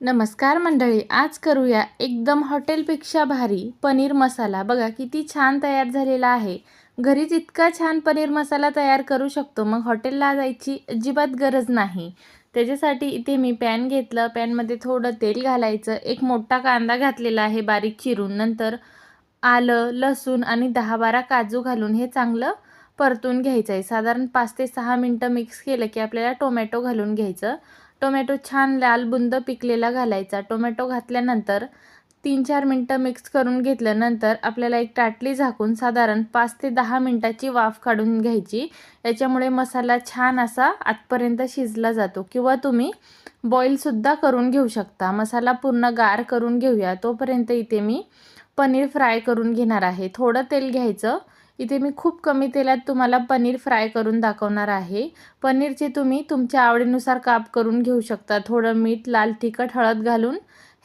नमस्कार मंडळी, आज करूया एकदम हॉटेलपेक्षा भारी पनीर मसाला। बघा किती छान तयार झालेला आहे। घरीच इतका छान पनीर मसाला तयार करू शकतो, मग हॉटेलला जायची अजिबात गरज नाही। त्याच्यासाठी इथे मी पॅन घेतलं, पॅनमध्ये थोडं तेल घालायचं, एक मोठा कांदा घातलेला आहे बारीक चिरून, नंतर आलं, लसूण आणि 10-12 काजू घालून हे चांगलं परतून घ्यायचं आहे। साधारण 5 ते 6 मिनिटं मिक्स केलं की आपल्याला टोमॅटो घालून घ्यायचं। टोमॅटो छान लाल बुंद पिकलेला घालायचा। टोमॅटो घातल्यानंतर 3-4 मिनिटं मिक्स करून घेतल्यानंतर आपल्याला एक ताटली झाकून साधारण 5 ते 10 मिनिटाची वाफ काढून घ्यायची। याच्यामुळे मसाला छान असा आतपर्यंत शिजला जातो, किंवा तुम्ही बॉईलसुद्धा करून घेऊ शकता। मसाला पूर्ण गार करून घेऊया, तोपर्यंत इथे मी पनीर फ्राय करून घेणार आहे। थोडं तेल घ्यायचं, इथे मी खूप कमी तेलात तुम्हाला पनीर फ्राय करून दाखवणार आहे। पनीरचे तुम्ही तुमच्या आवडीनुसार काप करून घेऊ शकता। थोडं मीठ, लाल तिखट, हळद घालून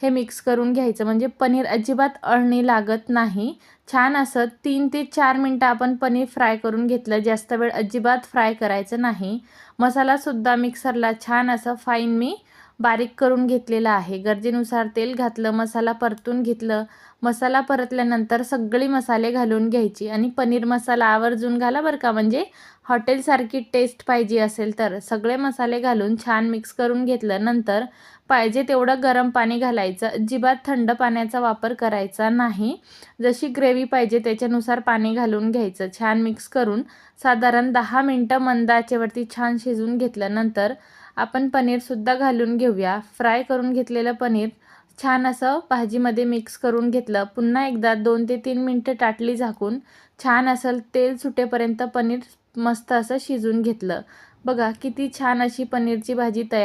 हे मिक्स करून घ्यायचं, म्हणजे पनीर अजिबात अळणी लागत नाही। छान असं 3 ते 4 मिनिटं आपण पनीर फ्राय करून घेतलं, जास्त वेळ अजिबात फ्राय करायचं नाही। मसालासुद्धा मिक्सरला छान असं फाईन मी बारीक करून घेतलेला आहे। गरजेनुसार तेल घातलं, मसाला परतून घेतलं। मसाला परतल्यानंतर सगळे मसाले घालून घ्यायची, आणि पनीर मसाला आवर्जून घाला बरं का, म्हणजे हॉटेलसारखी टेस्ट पाहिजे असेल तर। सगळे मसाले घालून छान मिक्स करून घेतलं, नंतर पाहिजे तेवढं गरम पाणी घालायचं। अजिबात थंड पाण्याचा वापर करायचा नाही। जशी ग्रेव्ही पाहिजे त्याच्यानुसार पाणी घालून घ्यायचं। छान मिक्स करून साधारण 10 मिनिटं मंद आचेवरती छान शिजवून घेतलं, नंतर आपण पनीरसुद्धा घालून घेऊया। फ्राय करून घेतलेलं पनीर छान असं भाजीमध्ये मिक्स करून घेतलं। पुन्हा एकदा 2 ते 3 मिनिटं ताटली झाकून छान असं तेल सुटेपर्यंत पनीर मस्त असं शिजून घेतलं। बघा किती छान अशी पनीरची भाजी तयार